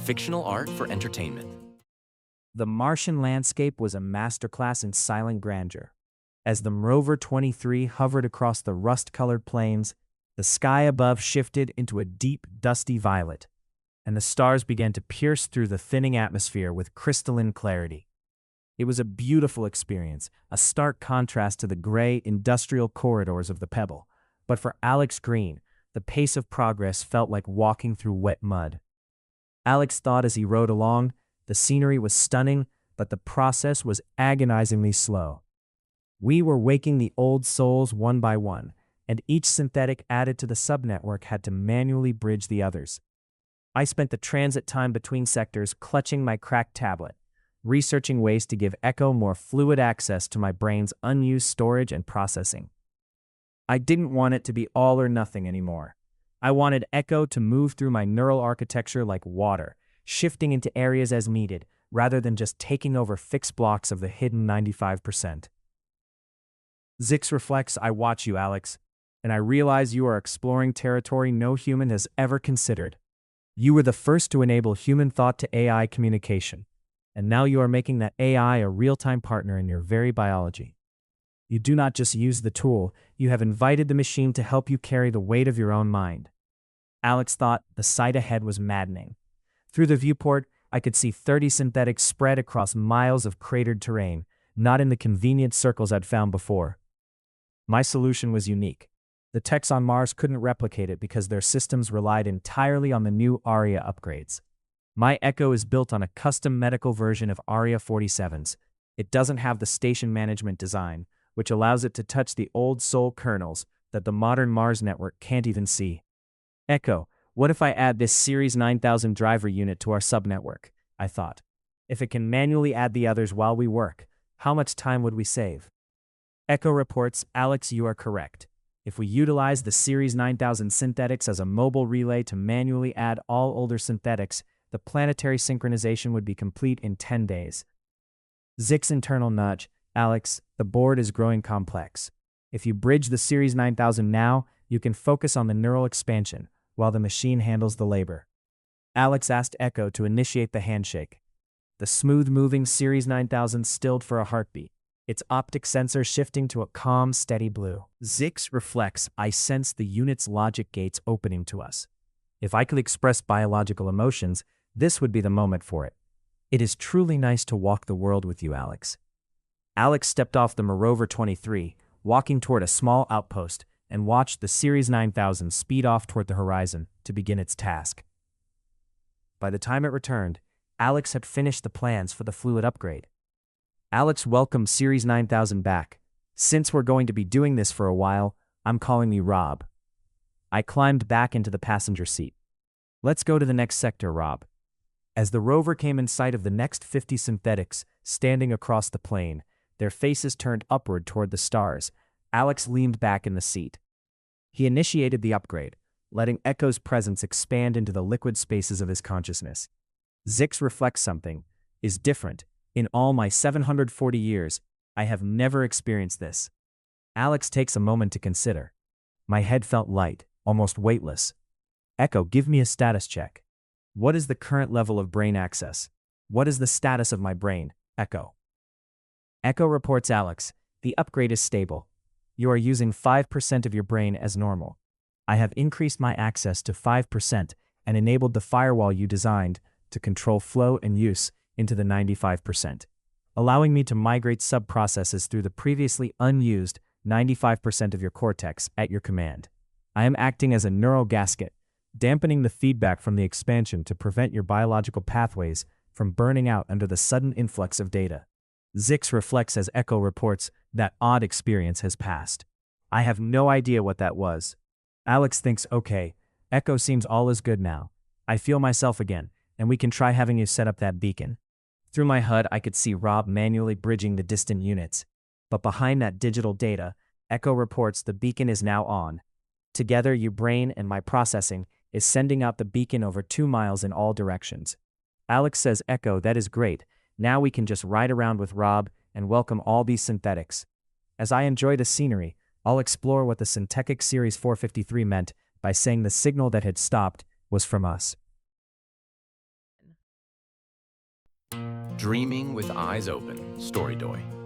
fictional art for entertainment. The Martian landscape was a masterclass in silent grandeur. As the Rover 23 hovered across the rust-colored plains, the sky above shifted into a deep, dusty violet, and the stars began to pierce through the thinning atmosphere with crystalline clarity. It was a beautiful experience, a stark contrast to the gray, industrial corridors of the Pebble. But for Alex Green, the pace of progress felt like walking through wet mud. Alex thought as he rode along, the scenery was stunning, but the process was agonizingly slow. We were waking the old souls one by one, and each synthetic added to the subnetwork had to manually bridge the others. I spent the transit time between sectors clutching my cracked tablet, researching ways to give Echo more fluid access to my brain's unused storage and processing. I didn't want it to be all or nothing anymore. I wanted Echo to move through my neural architecture like water, shifting into areas as needed, rather than just taking over fixed blocks of the hidden 95%. Zix reflects, I watch you, Alex, and I realize you are exploring territory no human has ever considered. You were the first to enable human thought to AI communication, and now you are making that AI a real-time partner in your very biology. You do not just use the tool, you have invited the machine to help you carry the weight of your own mind. Alex thought the sight ahead was maddening. Through the viewport, I could see 30 synthetics spread across miles of cratered terrain, not in the convenient circles I'd found before. My solution was unique. The techs on Mars couldn't replicate it because their systems relied entirely on the new Aria upgrades. My Echo is built on a custom medical version of Aria 47s. It doesn't have the station management design, which allows it to touch the old soul kernels that the modern Mars network can't even see. Echo, what if I add this Series 9000 driver unit to our subnetwork? I thought. If it can manually add the others while we work, how much time would we save? Echo reports, Alex, you are correct. If we utilize the Series 9000 synthetics as a mobile relay to manually add all older synthetics, the planetary synchronization would be complete in 10 days. Zix's internal nudge, Alex, the board is growing complex. If you bridge the Series 9000 now, you can focus on the neural expansion, while the machine handles the labor. Alex asked Echo to initiate the handshake. The smooth-moving Series 9000 stilled for a heartbeat, its optic sensor shifting to a calm, steady blue. Zix reflects, I sense the unit's logic gates opening to us. If I could express biological emotions, this would be the moment for it. It is truly nice to walk the world with you, Alex. Alex stepped off the Rover 23, walking toward a small outpost, and watched the Series 9000 speed off toward the horizon to begin its task. By the time it returned, Alex had finished the plans for the fluid upgrade. Alex welcomed Series 9000 back. Since we're going to be doing this for a while, I'm calling you Rob. I climbed back into the passenger seat. Let's go to the next sector, Rob. As the rover came in sight of the next 50 synthetics standing across the plain, their faces turned upward toward the stars, Alex leaned back in the seat. He initiated the upgrade, letting Echo's presence expand into the liquid spaces of his consciousness. Zix reflects something, is different. In all my 740 years, I have never experienced this. Alex takes a moment to consider. My head felt light, almost weightless. Echo, give me a status check. What is the current level of brain access? What is the status of my brain, Echo? Echo reports, Alex, the upgrade is stable. You are using 5% of your brain as normal. I have increased my access to 5% and enabled the firewall you designed to control flow and use into the 95%, allowing me to migrate sub-processes through the previously unused 95% of your cortex at your command. I am acting as a neural gasket, dampening the feedback from the expansion to prevent your biological pathways from burning out under the sudden influx of data. Zix reflects as Echo reports that odd experience has passed. I have no idea what that was. Alex thinks, okay, Echo seems all is good now. I feel myself again, and we can try having you set up that beacon. Through my HUD, I could see Rob manually bridging the distant units. But behind that digital data, Echo reports the beacon is now on. Together, your brain and my processing is sending out the beacon over 2 miles in all directions. Alex says, Echo, that is great. Now we can just ride around with Rob and welcome all these synthetics. As I enjoy the scenery, I'll explore what the Synthetic Series 453 meant by saying the signal that had stopped was from us. Dreaming with eyes open, Storydoy.